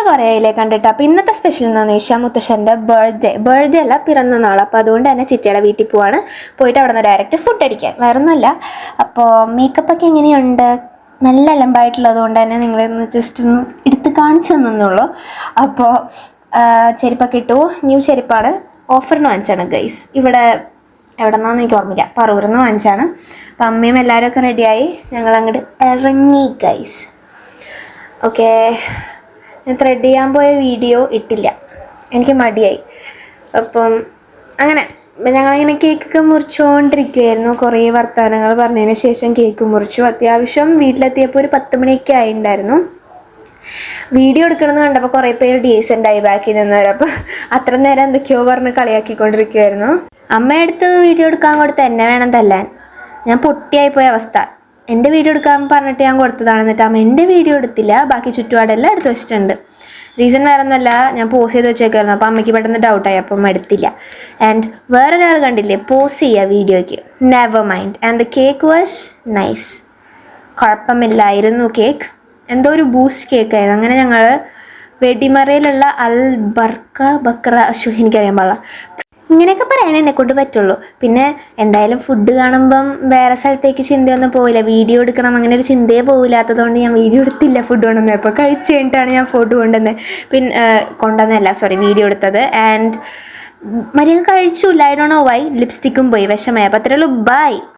കുറേ ആയില്ലേ കണ്ടിട്ട്. അപ്പോൾ ഇന്നത്തെ സ്പെഷ്യൽ എന്താണെന്ന് ചോദിച്ചാൽ മുത്തശ്ശൻ്റെ ബർത്ത്ഡേ അല്ല, പിറന്ന നാൾ. അപ്പോൾ അതുകൊണ്ട് തന്നെ ചിറ്റയുടെ വീട്ടിൽ പോവാണ്. പോയിട്ട് അവിടെ നിന്ന് ഡയറക്റ്റ് ഫുഡ് അടിക്കാൻ, വേറെ ഒന്നുമല്ല. അപ്പോൾ മേക്കപ്പൊക്കെ എങ്ങനെയുണ്ട്? നല്ല അലമ്പായിട്ടുള്ളത് കൊണ്ട് തന്നെ നിങ്ങളൊന്ന് ജസ്റ്റ് ഒന്ന് എടുത്ത് കാണിച്ചു തന്നുള്ളൂ. അപ്പോൾ ചെരുപ്പൊക്കെ ഇട്ടു. ന്യൂ ചെരുപ്പാണ്, ഓഫറിന് വാങ്ങിച്ചാണ് ഗൈസ്. ഇവിടെ എവിടെ നിന്നാന്ന് എനിക്ക് ഓർമ്മയില്ല, പറവൂരിൽ നിന്ന് വാങ്ങിച്ചാണ്. അപ്പം അമ്മയും എല്ലാവരും ഒക്കെ റെഡിയായി, ഞങ്ങൾ അങ്ങോട്ട് ഇറങ്ങി ഗൈസ്. ഓക്കെ, ഞാൻ ത്രെഡ് ചെയ്യാൻ പോയ വീഡിയോ ഇട്ടില്ല, എനിക്ക് മടിയായി. അപ്പം അങ്ങനെ ഞങ്ങളിങ്ങനെ കേക്കൊക്കെ മുറിച്ചുകൊണ്ടിരിക്കുമായിരുന്നു. കുറേ വർത്തമാനങ്ങൾ പറഞ്ഞതിന് ശേഷം കേക്ക് മുറിച്ചു. അത്യാവശ്യം വീട്ടിലെത്തിയപ്പോൾ ഒരു 10 മണിയൊക്കെ ആയിട്ടുണ്ടായിരുന്നു. വീഡിയോ എടുക്കണമെന്ന് കണ്ടപ്പോൾ കുറേ പേര് ഡീസൻ്റായി ബാക്കിൽ നിന്നവർ. അപ്പോൾ അത്ര നേരം എന്തൊക്കെയോ പറഞ്ഞ് കളിയാക്കിക്കൊണ്ടിരിക്കുമായിരുന്നു. അമ്മയടുത്ത് വീഡിയോ എടുക്കാൻ കൊടുത്ത എന്നെ വേണം തല്ലാൻ. ഞാൻ പൊട്ടിയായിപ്പോയ അവസ്ഥ. എൻ്റെ വീഡിയോ എടുക്കാൻ പറഞ്ഞിട്ട് ഞാൻ കൊടുത്തതാണ്, എന്നിട്ട് അമ്മ എൻ്റെ വീഡിയോ എടുത്തില്ല, ബാക്കി ചുറ്റുപാടെല്ലാം എടുത്ത് വെച്ചിട്ടുണ്ട്. റീസൺ വേറെ ഒന്നല്ല, ഞാൻ പോസ് ചെയ്ത് വെച്ചേക്കായിരുന്നു. അപ്പോൾ അമ്മയ്ക്ക് പെട്ടെന്ന് ഡൗട്ടായി, അപ്പം എടുത്തില്ല. ആൻഡ് വേറൊരാൾ കണ്ടില്ലേ പോസ് ചെയ്യുക വീഡിയോയ്ക്ക്, never mind. And the cake was nice, കുഴപ്പമില്ലായിരുന്നു കേക്ക്. എന്തോ ഒരു ബൂസ്റ്റ് കേക്കായിരുന്നു. അങ്ങനെ ഞങ്ങൾ വെടിമറയിലുള്ള അൽ ബക്ര എനിക്കറിയാൻ പാടില്ല, ഇങ്ങനെയൊക്കെ പറയാൻ എന്നെ കൊണ്ട് പറ്റുള്ളൂ. പിന്നെ എന്തായാലും ഫുഡ് കാണുമ്പം വേറെ സ്ഥലത്തേക്ക് ചിന്തയൊന്നും പോവില്ല, വീഡിയോ എടുക്കണം അങ്ങനെ ഒരു ചിന്തയെ പോകില്ലാത്തതുകൊണ്ട് ഞാൻ വീഡിയോ എടുത്തില്ല. ഫുഡ് കൊണ്ടുവന്നത് അപ്പോൾ കഴിച്ച് കഴിഞ്ഞിട്ടാണ് ഞാൻ ഫുഡ് വീഡിയോ എടുത്തത്. ആൻഡ് മര്യാദ കഴിച്ചില്ല, ഐ ഡോണ്ട് നോ വൈ. ലിപ്സ്റ്റിക്കും പോയി, വിഷമായി. അപ്പോൾ അത്രേ ഉള്ളൂ, ബൈ.